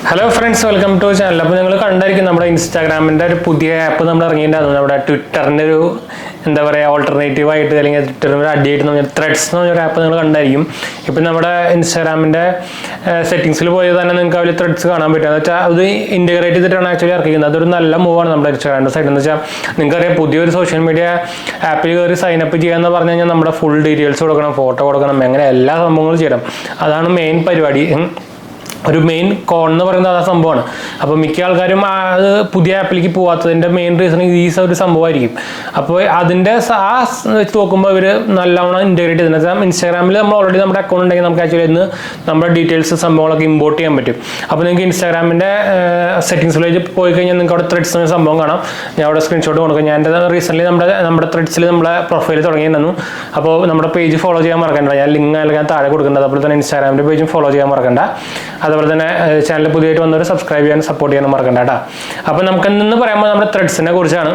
Hello friends, welcome to channel. അപ്പോൾ നിങ്ങൾ കണ്ടായിരിക്കും നമ്മുടെ ഇൻസ്റ്റാഗ്രാമിന്റെ ഒരു പുതിയ ആപ്പ് നമ്മൾ ഇറങ്ങിയിട്ടുണ്ടായിരുന്നു. നമ്മുടെ ട്വിറ്ററിന്റെ ഒരു എന്താ പറയുക ഓൾട്ടർനേറ്റീവ് ആയിട്ട് അല്ലെങ്കിൽ ട്വിറ്ററിന്റെ അടിയായിട്ട് നമ്മൾ ത്രെഡ്സ് എന്ന് പറഞ്ഞ ഒരു ആപ്പ് നിങ്ങൾ കണ്ടായിരിക്കും. ഇപ്പം നമ്മുടെ ഇൻസ്റ്റാഗ്രാമിന്റെ സെറ്റിംഗ്സിൽ പോയി തന്നെ നിങ്ങൾക്ക് അതിൽ ത്രെഡ്സ് കാണാൻ പറ്റും. എന്ന് വെച്ചാൽ അത് ഇന്റഗ്രേറ്റ് ചെയ്തിട്ടാണ് ആക്ച്വലി ഇറക്കിക്കുന്നത്. അതൊരു നല്ല മൂവാണ് നമ്മുടെ ഇൻസ്റ്റാഗ്രാമിന്റെ സൈഡിൽ. എന്ന് വെച്ചാൽ നിങ്ങൾക്കറിയാം പുതിയൊരു സോഷ്യൽ മീഡിയ ആപ്പിൽ കയറി സൈൻ അപ്പ് ചെയ്യാന്ന് പറഞ്ഞു കഴിഞ്ഞാൽ നമ്മുടെ ഫുൾ ഡീറ്റെയിൽസ് കൊടുക്കണം, ഫോട്ടോ കൊടുക്കണം, അങ്ങനെ എല്ലാ സംഭവങ്ങളും ചെയ്യണം. അതാണ് മെയിൻ പരിപാടി. ഒരു മെയിൻ കോൺ എന്ന് പറയുന്നത് ആ സംഭവമാണ്. അപ്പോൾ മിക്ക ആൾക്കാരും അത് പുതിയ ആപ്പിലേക്ക് പോകാത്തതിൻ്റെ മെയിൻ റീസൺ ഈ ഒരു സംഭവമായിരിക്കും. അപ്പോൾ അതിൻ്റെ ആ വെച്ച് നോക്കുമ്പോൾ ഇവർ നല്ലവണ്ണം ഇൻറ്റഗ്രേറ്റ് ചെയ്തിട്ടുണ്ട്. വെച്ചാൽ ഇൻസ്റ്റാഗ്രാമിൽ നമ്മൾ ഓൾറെഡി നമ്മുടെ അക്കൗണ്ട് ഉണ്ടെങ്കിൽ നമുക്ക് ആക്ച്വലി ഇന്ന് നമ്മുടെ ഡീറ്റെയിൽസ് സംഭവങ്ങളൊക്കെ ഇമ്പോർട്ട് ചെയ്യാൻ പറ്റും. അപ്പോൾ നിങ്ങൾക്ക് ഇൻസ്റ്റാഗ്രാമിൻ്റെ സെറ്റിംഗ്സിലേക്ക് പോയി കഴിഞ്ഞാൽ നിങ്ങൾക്ക് അവിടെ ത്രെഡ്സ് എന്ന സംഭവം കാണാം. ഞാൻ അവിടെ സ്ക്രീൻഷോട്ട് കൊടുക്കും. ഞാൻ റീസെൻ്റ്ലി നമ്മുടെ ത്രെഡ്സിൽ നമ്മുടെ പ്രൊഫൈൽ തുടങ്ങിയിരുന്നു. അപ്പോൾ നമ്മുടെ പേജ് ഫോളോ ചെയ്യാൻ മറക്കണ്ട. ഞാൻ ലിങ്ക് ഞാൻ താഴെ കൊടുക്കേണ്ടത്. അതുപോലെ തന്നെ ഇൻസ്റ്റാഗ്രാമിൻ്റെ പേജും ഫോളോ ചെയ്യാൻ മറക്കണ്ട. അതുപോലെ തന്നെ ചാനൽ പുതിയതായിട്ട് വന്നവർ സബ്സ്ക്രൈബ് ചെയ്യാനും സപ്പോർട്ട് ചെയ്യാനും മറക്കണ്ട കേട്ടോ. അപ്പോൾ നമുക്ക് ഇന്ന് പറയുമ്പോൾ നമ്മുടെ ത്രെഡ്സിനെ കുറിച്ചാണ്.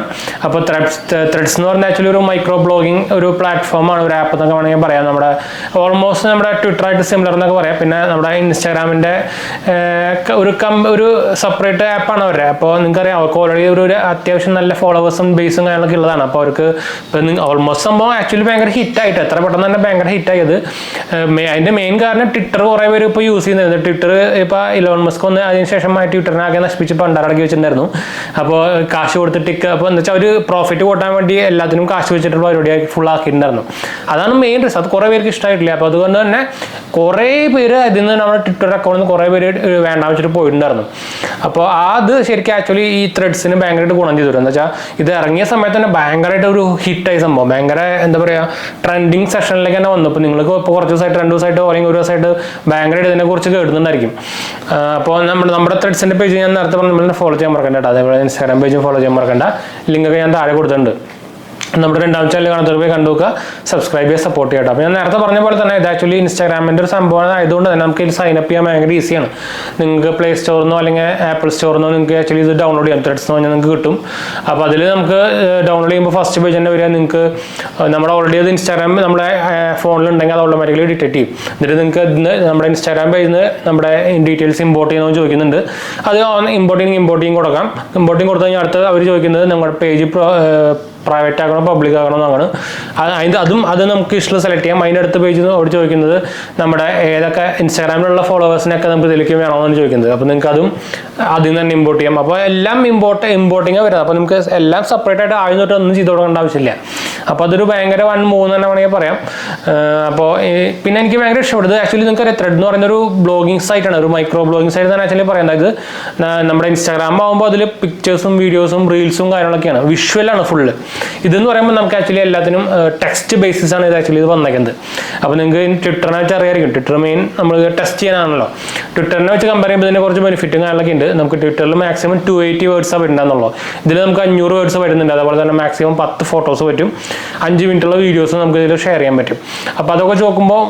അപ്പോൾ ത്രെഡ്സ് എന്ന് പറഞ്ഞാൽ ആക്ച്വലി ഒരു മൈക്രോ ബ്ലോഗിങ് ഒരു പ്ലാറ്റ്ഫോമാണ്, ഒരു ആപ്പ് എന്നൊക്കെ വേണമെങ്കിൽ പറയാം. നമ്മുടെ ഓൾമോസ്റ്റ് നമ്മുടെ ട്വിറ്ററായിട്ട് സിമിലർ എന്നൊക്കെ പറയാം. പിന്നെ നമ്മുടെ ഇൻസ്റ്റാഗ്രാമിൻ്റെ ഒരു സെപ്പറേറ്റ് ആപ്പാണ് അവരുടെ. അപ്പോൾ നിങ്ങൾക്കറിയാം അവർക്ക് ഓൾറെഡി ഒരു അത്യാവശ്യം നല്ല ഫോളോവേഴ്സും ബേസും കാര്യങ്ങളൊക്കെ ഉള്ളതാണ്. അപ്പോൾ അവർക്ക് ഇപ്പം ഓൾമോസ്റ്റ് സംഭവം ആക്ച്വലി ഭയങ്കര ഹിറ്റായിട്ട് എത്ര പെട്ടെന്ന് തന്നെ ഭയങ്കര ഹിറ്റായത്. അതിൻ്റെ മെയിൻ കാരണം ട്വിറ്റർ കുറേ പേര് ഇപ്പോൾ യൂസ് ചെയ്യുന്നത്. ട്വിറ്റർ ഇപ്പോൾ ഇലോൺ മസ്ക് ഒന്ന് അതിനുശേഷം ട്വിറ്ററിനാകെ നശിപ്പിച്ച് പണ്ടാറടക്കി വെച്ചിട്ടുണ്ടായിരുന്നു. അപ്പോൾ കാശ് കൊടുത്തിട്ട് അപ്പോൾ എന്താ വെച്ചാൽ ഒരു പ്രോഫിറ്റ് കൂട്ടാൻ വേണ്ടി എല്ലാത്തിനും കാശ് വെച്ചിട്ടുള്ള പരിപാടിയാക്കി ഫുൾ ആക്കിയിട്ടുണ്ടായിരുന്നു. അതാണ് മെയിൻ റീസൺ. അത് കുറേ പേർക്ക് ഇഷ്ടമായിട്ടില്ല. അപ്പോൾ അതുകൊണ്ട് തന്നെ കുറേ പേര് അതിൽ നിന്ന് നമ്മുടെ ട്വിറ്റർ അക്കൗണ്ടിൽ നിന്ന് കുറേ പേര് വേണ്ട വെച്ചിട്ട് പോയിട്ടുണ്ടായിരുന്നു. അപ്പോൾ അത് ശരിക്കും ആക്ച്വലി ഈ ത്രെഡ്സിന് ഭയങ്കരമായിട്ട് ഗുണം ചെയ്തു. എന്താ വെച്ചാൽ ഇത് ഇറങ്ങിയ സമയത്ത് തന്നെ ഭയങ്കരമായിട്ട് ഒരു ഹിറ്റായി സംഭവം. ഭയങ്കര എന്താ പറയുക ട്രെൻഡിങ് സെഷനിലേക്ക് തന്നെ വന്നു. ഇപ്പോൾ നിങ്ങൾക്ക് ഇപ്പോൾ കുറച്ച് ദിവസമായിട്ട് 2 ദിവസമായിട്ടോ അല്ലെങ്കിൽ ഒരു ദിവസമായിട്ട് ഭയങ്കരമായിട്ട് ഇതിനെക്കുറിച്ച് കേൾക്കുന്നുണ്ടായിരിക്കും. അപ്പോൾ നമ്മുടെ ത്രെഡ്സിൻ്റെ പേജ് ഞാൻ നേരത്തെ പറഞ്ഞ നമ്മൾ ഫോളോ ചെയ്യാൻ മറക്കണ്ട കേട്ടോ. അതേപോലെ ഇൻസ്റ്റാഗ്രാം പേജും ഫോളോ ചെയ്യാൻ മറക്കണ്ട. ലിങ്കൊക്കെ ഞാൻ താഴെ കൊടുത്തിട്ടുണ്ട്. നമ്മുടെ 2ാം ചാനൽ കാണാത്തവർ പോയി കണ്ടു നോക്കുക, സബ്സ്ക്രൈബ് ചെയ്യുക, സപ്പോർട്ട് ചെയ്യട്ടോ. അപ്പോൾ ഞാൻ നേരത്തെ പറഞ്ഞ പോലെ തന്നെ ഇത് ആക്ച്വലി ഇൻസ്റ്റാഗ്രാമിൻ്റെ ഒരു സംഭവം ആയതുകൊണ്ട് തന്നെ നമുക്ക് ഇത് സൈൻ അപ്പ് ചെയ്യാൻ ഭയങ്കര ഈസിയാണ്. നിങ്ങൾക്ക് പ്ലേ സ്റ്റോറിന്നോ അല്ലെങ്കിൽ ആപ്പിൾ സ്റ്റോറിന്നോ നിങ്ങൾക്ക് ആക്ച്വലി ഇത് ഡൗൺലോഡ് ചെയ്യാം. ത്രെഡ്സ് എന്ന് പറഞ്ഞാൽ നിങ്ങൾക്ക് കിട്ടും. അപ്പോൾ അതിൽ നമുക്ക് ഡൗൺലോഡ് ചെയ്യുമ്പോൾ ഫസ്റ്റ് പേജ് തന്നെ വരിക. നിങ്ങൾക്ക് നമ്മുടെ ഓൾറെഡി അത് ഇൻസ്റ്റാഗ്രാം നമ്മുടെ ഫോണിലുണ്ടെങ്കിൽ അത് ഓട്ടോമാറ്റിക്കലി ഡിറ്റക്ട് ചെയ്യും. എന്നിട്ട് നിങ്ങൾക്ക് നമ്മുടെ ഇൻസ്റ്റാഗ്രാം പേജിൽ നിന്ന് നമ്മുടെ ഡീറ്റെയിൽസ് ഇമ്പോർട്ട് ചെയ്യുന്നതെന്ന് ചോദിക്കുന്നുണ്ട്. അത് ഇമ്പോർട്ടിങ് കൊടുക്കാം. ഇമ്പോർട്ടിങ് കൊടുത്തു കഴിഞ്ഞാൽ അടുത്ത് അവർ ചോദിക്കുന്നത് നമ്മുടെ പേജ് പ്രൈവറ്റ് ആക്കണോ പബ്ലിക് ആക്കണോ എന്നാണ്. അത് നമുക്ക് ഇഷ്ടം സെലക്ട് ചെയ്യാം. അതിൻ്റെ അടുത്ത പേജിൽ അവർ ചോദിക്കുന്നത് നമ്മുടെ ഏതൊക്കെ ഇൻസ്റ്റാഗ്രാമിലുള്ള ഫോളോവേഴ്സിനൊക്കെ നമുക്ക് ഇതിലേക്ക് വേണമെന്നാണ് ചോദിക്കുന്നത്. അപ്പോൾ നിങ്ങൾക്ക് അതിൽ നിന്ന് തന്നെ ഇമ്പോർട്ട് ചെയ്യാം. അപ്പോൾ എല്ലാം ഇമ്പോർട്ടിങ്ങാണ് വരുന്നത്. അപ്പോൾ നമുക്ക് എല്ലാം സെപ്പറേറ്റ് ആയിട്ട് ആദ്യം തൊട്ട് ഒന്നും ചെയ്ത് കൊടുക്കേണ്ട ആവശ്യമില്ല. അപ്പോൾ അതൊരു ഭയങ്കര 1-3 തന്നെ വേണമെങ്കിൽ പറയാം. അപ്പോൾ പിന്നെ എനിക്ക് ഭയങ്കര ഇഷ്ടപ്പെട്ടത് ആക്ച്വലി നിങ്ങൾക്ക് ത്രെഡ് എന്ന് പറയുന്ന ഒരു ബ്ലോഗിങ് സൈറ്റാണ്, ഒരു മൈക്രോ ബ്ലോഗിങ് സൈറ്റ് തന്നെ ആക്ച്വലി പറയുന്നത്. ഇത് നമ്മുടെ ഇൻസ്റ്റാഗ്രാം ആകുമ്പോൾ അതിൽ പിക്ചേഴ്സും വീഡിയോസും റീൽസും കാര്യങ്ങളൊക്കെയാണ്, വിഷ്വലാണ് ഫുള്ള്. ഇതെന്ന് പറയുമ്പോൾ നമുക്ക് ആക്ച്വലി എല്ലാത്തിനും ടെക്സ്റ്റ് ബേസിസ് ആണ് ഇത് ആക്ച്വലി ഇത് വന്നേക്കുന്നത്. അപ്പോൾ നിങ്ങൾക്ക് ട്വിറ്ററിനെ വെച്ച് അറിയാമായിരിക്കും. ട്വിറ്റർ മെയിൻ നമ്മൾ ടെസ്റ്റ് ചെയ്യാനാണല്ലോ. ട്വിറ്ററിനെ വെച്ച് കമ്പയർ ചെയ്യുമ്പോൾ ഇതിനെ കുറച്ച് ബെനിഫിറ്റും കാര്യങ്ങളൊക്കെ ഉണ്ട്. നമുക്ക് ട്വിറ്ററിൽ മാക്സിമം 280 വേർഡ്സാണ് വരുന്നുള്ളൂ. ഇതിൽ നമുക്ക് 500 വേർഡ്സ് വരുന്നുണ്ട്. അതേപോലെ തന്നെ മാക്സിമം 10 ഫോട്ടോസ് പറ്റും, 5 മിനിറ്റുള്ള വീഡിയോസ് നമുക്ക് ഇതിൽ ഷെയർ ചെയ്യാൻ പറ്റും. അപ്പോൾ അതൊക്കെ നോക്കുമ്പോൾ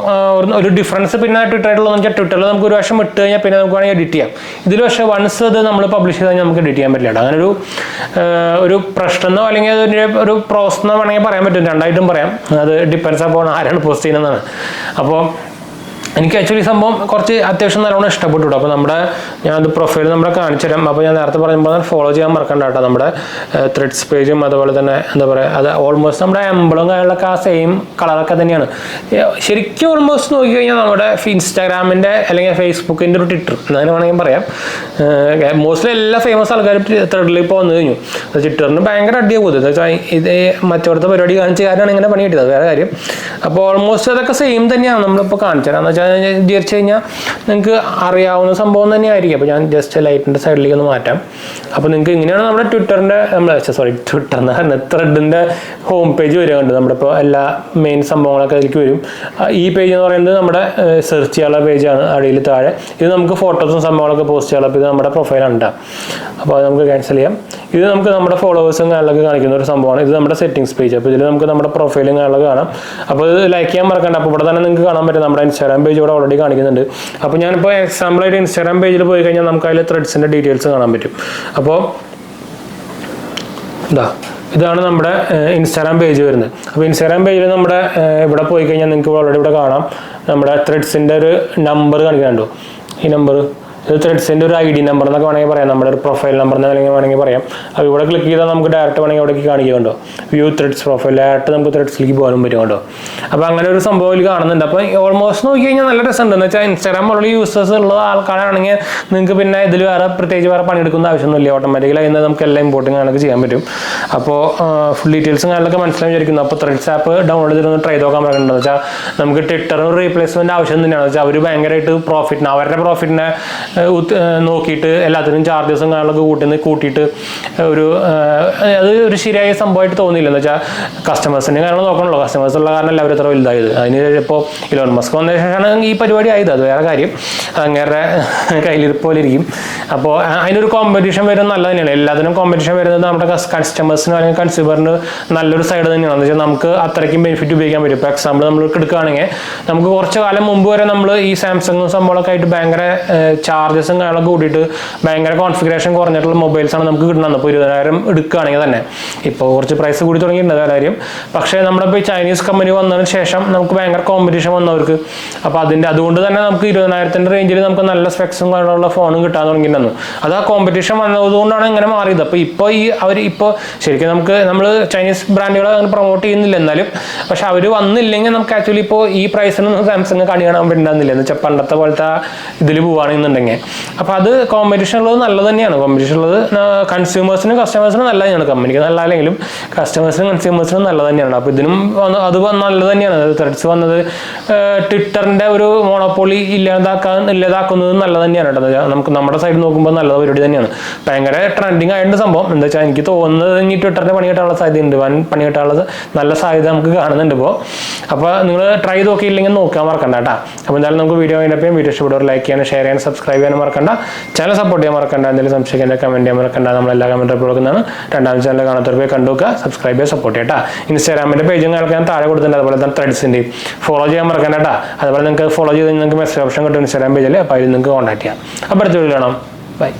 ഒരു ഡിഫറൻസ് പിന്നെ ട്വിറ്ററായിട്ടുള്ളതെന്ന് വെച്ചാൽ ട്വിറ്ററിൽ നമുക്ക് ഒരു വർഷം ഇട്ട് കഴിഞ്ഞാൽ പിന്നെ നമുക്ക് വേണമെങ്കിൽ എഡിറ്റ് ചെയ്യാം. ഇതിൽ പക്ഷേ വൺസ് അത് നമ്മൾ പബ്ലിഷ് ചെയ്ത് കഴിഞ്ഞാൽ നമുക്ക് എഡിറ്റ് ചെയ്യാൻ പറ്റില്ല. അങ്ങനെ ഒരു പ്രശ്നമോ അല്ലെങ്കിൽ ഒരു പ്രോസ് എന്ന് വേണമെങ്കിൽ പറയാൻ പറ്റും. രണ്ടായിട്ടും പറയാം. അത് ഡിപ്പെൻസ് അപ്പോൾ ആരാണ് പോസ്റ്റ് ചെയ്യുന്നതാണ്. അപ്പോൾ എനിക്ക് ആക്ച്വലി സംഭവം കുറച്ച് അത്യാവശ്യം നല്ലോണം ഇഷ്ടപ്പെട്ടു. അപ്പോൾ ഞാനത് പ്രൊഫൈൽ നമ്മളെ കാണിച്ചു തരാം. അപ്പോൾ ഞാൻ നേരത്തെ പറയുമ്പോൾ ഫോളോ ചെയ്യാൻ മറക്കണ്ട കേട്ടോ. നമ്മുടെ ത്രെഡ്സ് പേജും അതുപോലെ തന്നെ എന്താ പറയുക, അത് ഓൾമോസ്റ്റ് നമ്മുടെ എംബ്ലവും കാര്യങ്ങളൊക്കെ ആ സെയിം കളറൊക്കെ തന്നെയാണ്. ശരിക്കും ഓൾമോസ്റ്റ് നോക്കിക്കഴിഞ്ഞാൽ നമ്മുടെ ഇൻസ്റ്റാഗ്രാമിൻ്റെ അല്ലെങ്കിൽ ഫേസ്ബുക്കിൻ്റെ ഒരു ട്വിറ്റർ അങ്ങനെ വേണമെങ്കിൽ പറയാം. മോസ്റ്റ്ലി എല്ലാ ഫേമസ് ആൾക്കാരും ത്രെഡിൽ ഇപ്പോൾ വന്നു കഴിഞ്ഞു. ട്വിറ്ററിന് ഭയങ്കര അടിയാകും. ഇത് മറ്റോടത്തെ പരിപാടി കാണിച്ച കാര്യമാണ് ഇങ്ങനെ പണി കിട്ടിയത്, വേറെ കാര്യം. അപ്പോൾ ഓൾമോസ്റ്റ് അതൊക്കെ സെയിം തന്നെയാണ് നമ്മളിപ്പോൾ കാണിച്ചത്. എന്ന് വെച്ചാൽ വിചാരിച്ചു കഴിഞ്ഞാൽ നിങ്ങൾക്ക് അറിയാവുന്ന സംഭവം തന്നെയായിരിക്കും. അപ്പോൾ ഞാൻ ജസ്റ്റ് ലൈറ്റിൻ്റെ സൈഡിലേക്ക് ഒന്ന് മാറ്റാം. അപ്പോൾ നിങ്ങൾക്ക് ഇങ്ങനെയാണ് നമ്മുടെ ട്വിറ്ററിൻ്റെ ത്രെഡിൻ്റെ ഹോം പേജ് വരിക. കണ്ട് നമ്മുടെ ഇപ്പോൾ എല്ലാ മെയിൻ സംഭവങ്ങളൊക്കെ അതിലേക്ക് വരും. ഈ പേജ് എന്ന് പറയുന്നത് നമ്മുടെ സെർച്ച് ചെയ്യാനുള്ള പേജാണ്. അടിയിൽ താഴെ ഇത് നമുക്ക് ഫോട്ടോസും സംഭവങ്ങളൊക്കെ പോസ്റ്റ് ചെയ്യാനുള്ള. അപ്പോൾ ഇത് നമ്മുടെ പ്രൊഫൈലാണ് ഉണ്ടാകും. അപ്പോൾ അത് നമുക്ക് ക്യാൻസൽ ചെയ്യാം. ഇത് നമുക്ക് നമ്മുടെ ഫോളോവേഴ്സും കാര്യങ്ങളൊക്കെ കാണിക്കുന്ന ഒരു സംഭവമാണ്. ഇത് നമ്മുടെ സെറ്റിംഗ്സ് പേജ്. അപ്പോൾ ഇതിൽ നമുക്ക് നമ്മുടെ പ്രൊഫൈലും കാര്യങ്ങളൊക്കെ കാണാം. അപ്പോൾ ഇത് ലൈക്ക് ചെയ്യാൻ മറക്കണ്ട. അപ്പോൾ ഇവിടെ തന്നെ നിങ്ങൾക്ക് കാണാൻ പറ്റും നമ്മുടെ ഇൻസ്റ്റാഗ്രാം പേജ് ഇവിടെ ഓൾറെഡി കാണിക്കുന്നുണ്ട്. അപ്പോൾ ഞാനിപ്പോൾ എക്സാമ്പിളായിട്ട് ഇൻസ്റ്റാഗ്രാം പേജിൽ പോയി കഴിഞ്ഞാൽ നമുക്ക് അതിൽ ത്രെഡ്സിൻ്റെ ഡീറ്റെയിൽസ് കാണാൻ പറ്റും. അപ്പോൾ ഇതാണ് നമ്മുടെ ഇൻസ്റ്റാഗ്രാം പേജ് വരുന്നത്. അപ്പോൾ ഇൻസ്റ്റാഗ്രാം പേജിൽ നമ്മുടെ ഇവിടെ പോയി കഴിഞ്ഞാൽ നിങ്ങൾക്ക് ഓൾറെഡി ഇവിടെ കാണാം നമ്മുടെ ത്രെഡ്സിൻ്റെ ഒരു നമ്പർ കാണിക്കുന്നുണ്ടോ. ഈ നമ്പർ ഇത് ത്രെഡ്സിൻ്റെ ഒരു ID നമ്പർ എന്നൊക്കെ വേണമെങ്കിൽ പറയാം, നമ്മുടെ ഒരു പ്രൊഫൈൽ നമ്പർ എന്ന് വേണമെങ്കിൽ പറയാം. അപ്പോൾ ഇവിടെ ക്ലിക്ക് ചെയ്താൽ നമുക്ക് ഡയറക്റ്റ് വേണമെങ്കിൽ അവിടേക്ക് കാണിക്കുന്നുണ്ടോ, വ്യൂ ത്രെഡ്സ് പ്രൊഫൈൽ ഡയറക്റ്റ് നമുക്ക് ത്രെഡ്സിലേക്ക് പോകാനും പറ്റും കേട്ടോ. അപ്പോൾ അങ്ങനെ ഒരു സംഭവം കാണുന്നുണ്ട്. അപ്പോൾ ഓൾമോസ്റ്റ് നോക്കി കഴിഞ്ഞാൽ നല്ല രസമുണ്ട്. എന്ന് വെച്ചാൽ ഇൻസ്റ്റാഗ്രാം ഉള്ള യൂസേഴ്സ് ഉള്ള ആൾക്കാരാണെങ്കിൽ നിങ്ങൾക്ക് പിന്നെ ഇതിൽ പ്രത്യേകിച്ച് വേറെ പണിയെടുക്കുന്ന ആവശ്യമൊന്നുമില്ല. ഓട്ടോമാറ്റിക്കലി അതിന് നമുക്ക് എല്ലാം ഇമ്പോർട്ടിങ് ആണെങ്കിൽ ചെയ്യാൻ പറ്റും. അപ്പോൾ ഫുൾ ഡീറ്റെയിൽസും കാര്യങ്ങളൊക്കെ മനസ്സിലായി വിചാരിക്കുന്നു. അപ്പോൾ ത്രെഡ്സ് ആപ്പ് ഡൗൺലോഡ് ചെയ്തൊന്ന് ട്രൈ നോക്കാൻ പറയുന്നുണ്ടെന്ന് വെച്ചാൽ നമുക്ക് ട്വിറ്ററിന് റീപ്ലേസ്മെന്റ് ആവശ്യം തന്നെയാണ്. വെച്ചാൽ അവർ ഭയങ്കരമായിട്ട് പ്രോഫിറ്റിന് അവരുടെ പ്രോഫിറ്റിനെ നോക്കിയിട്ട് എല്ലാത്തിനും ചാർജസും കാര്യങ്ങളൊക്കെ കൂട്ടിയിട്ട് അത് ഒരു ശരിയായ സംഭവമായിട്ട് തോന്നിയില്ല. എന്ന് വെച്ചാൽ കസ്റ്റമേഴ്സിൻ്റെ കാര്യങ്ങൾ നോക്കണമല്ലോ, കസ്റ്റമേഴ്സ് ഉള്ള കാരണം അവർ ഇത്ര വലുതായത്. അതിന് ഇപ്പോൾ ഇലോൺ മസ്ക് വന്ന ശേഷമാണ് ഈ പരിപാടി ആയത്, അത് വേറെ കാര്യം, അങ്ങനെ കയ്യിലിരിപ്പോലെ ഇരിക്കും. അപ്പോൾ അതിനൊരു കോമ്പറ്റീഷൻ വരുന്നത് നല്ലത് തന്നെയാണ്. എല്ലാത്തിനും കോമ്പറ്റീഷൻ വരുന്നത് നമ്മുടെ കസ്റ്റമേഴ്സിന് അല്ലെങ്കിൽ കൺസ്യൂമറിന് നല്ലൊരു സൈഡ് തന്നെയാണ്. എന്ന് വെച്ചാൽ നമുക്ക് അത്രയ്ക്കും ബെനിഫിറ്റ് ഉപയോഗിക്കാൻ പറ്റും. ഇപ്പോൾ എക്സാമ്പിൾ നമ്മൾ എടുക്കുകയാണെങ്കിൽ നമുക്ക് കുറച്ച് കാലം മുമ്പ് വരെ നമ്മൾ ഈ സാംസങ്ങും സംഭവങ്ങളൊക്കെ ആയിട്ട് ഭയങ്കര ചാർജസും കാര്യങ്ങളൊക്കെ കൂട്ടിയിട്ട് ഭയങ്കര കോൺഫിഗറേഷൻ കുറഞ്ഞിട്ടുള്ള മൊബൈൽസാണ് നമുക്ക് കിട്ടുന്നത്. ഇപ്പോൾ 20,000 എടുക്കുകയാണെങ്കിൽ തന്നെ ഇപ്പോൾ കുറച്ച് പ്രൈസ് കൂടി തുടങ്ങിയിട്ടുണ്ട് വേറെ കാര്യം. പക്ഷേ നമ്മുടെ ഇപ്പോൾ ചൈനീസ് കമ്പനി വന്നതിന് ശേഷം നമുക്ക് ഭയങ്കര കോമ്പറ്റീഷൻ വന്നവർക്ക്. അപ്പോൾ അതുകൊണ്ട് തന്നെ നമുക്ക് 20,000 റേഞ്ചിൽ നമുക്ക് നല്ല സ്പെക്സും കാര്യങ്ങളുള്ള ഫോണും കിട്ടാൻ തുടങ്ങിയിട്ടുണ്ടെന്ന്. അത് ആ കോമ്പറ്റീഷൻ വന്നതുകൊണ്ടാണ് ഇങ്ങനെ മാറിയത്. അപ്പോൾ ഇപ്പോൾ ശരിക്കും നമ്മൾ ചൈനീസ് ബ്രാൻഡുകൾ അങ്ങനെ പ്രൊമോട്ട് ചെയ്യുന്നില്ല എന്നാലും, പക്ഷെ അവർ വന്നില്ലെങ്കിൽ നമുക്ക് ആക്ച്വലി ഇപ്പോൾ ഈ പ്രൈസിനൊന്നും സാംസങ് കണി കാണാൻ പറ്റുന്നില്ല. എന്ന് വെച്ചാൽ പണ്ടത്തെ പോലത്തെ ഇതിൽ പോവുകയാണെന്നുണ്ടെങ്കിൽ. അപ്പോൾ അത് കോമ്പറ്റീഷൻ ഉള്ളത് നല്ലത് തന്നെയാണ്. കോമ്പറ്റീഷൻ ഉള്ളത് കൺസ്യൂമേഴ്സിനും കസ്റ്റമേഴ്സിനും നല്ല തന്നെയാണ്. കമ്പനിക്ക് നല്ല അല്ലെങ്കിലും കസ്റ്റമേഴ്സിനും കൺസ്യൂമേഴ്സിനും നല്ല തന്നെയാണ്. അപ്പോൾ ഇതിനും അത് നല്ലത് തന്നെയാണ്. ത്രെഡ്സ് വന്നത് ട്വിറ്ററിൻ്റെ ഒരു മോണോപ്പൊളി ഇല്ലാതാക്കുന്നത് നല്ലത് തന്നെയാണ് കേട്ടോ. നമുക്ക് നമ്മുടെ സൈഡ് നോക്കുമ്പോൾ നല്ല പരിപാടി തന്നെയാണ്. ഭയങ്കര ട്രെൻഡിങ് ആയിട്ട് സംഭവം. എന്താ വെച്ചാൽ എനിക്ക് തോന്നുന്നത് ഇനി ട്വിറ്ററിൻ്റെ പണി കിട്ടാനുള്ള സാധ്യതയുണ്ട്, വൻ പണി കിട്ടാനുള്ള നല്ല സാധ്യത നമുക്ക് കാണുന്നുണ്ട് ഇപ്പോൾ. അപ്പോൾ നിങ്ങൾ ട്രൈ നോക്കിയില്ലെങ്കിൽ നോക്കാൻ മറക്കണ്ട കേട്ടോ. അപ്പോൾ എന്തായാലും നമുക്ക് വീഡിയോ കഴിഞ്ഞപ്പോൾ വീഡിയോ ഇഷ്ടപ്പെടുക ലൈക്ക് ചെയ്യാനും ഷെയർ ചെയ്യാനും സബ്സ്ക്രൈബ് ചെയ്യാനും മറക്കണ്ട. ചാനൽ സപ്പോർട്ട് ചെയ്യാൻ മറക്കണ്ട. എന്തെങ്കിലും സംശയിക്കാൻ കമൻറ്റ് ചെയ്യാൻ മറക്കണ്ട. നമ്മളെല്ലാ കമൻറ്റ് കൊടുക്കുന്നതാണ്. രണ്ടാമത്തെ ചാനൽ കാണാത്തവർ പോയി കണ്ടുവെക്കുക, സബ്സ്ക്രൈബ് ചെയ്യുക, സപ്പോർട്ട് ചെയ്യട്ടാ. ഇൻസ്റ്റാഗ്രാമിൻ്റെ പേജും ഞാൻ താഴെ കൊടുത്തിട്ടുണ്ട്. അതുപോലെ തന്നെ ത്രെഡ്സിൻ്റെയും ഫോളോ ചെയ്യാൻ മറക്കണ്ട കേട്ടോ. അതുപോലെ നിങ്ങൾക്ക് ഫോളോ ചെയ്ത് നിങ്ങൾക്ക് മെസ്സേജ് ഓപ്ഷൻ കിട്ടും ഇൻസ്റ്റാഗ്രാം പേജിൽ. അപ്പോൾ അതിൽ നിങ്ങൾക്ക് കോൺടാക്ട് ചെയ്യാം. അപ്പോൾ അടുത്ത വീഡിയോ കാണാം. ബൈ.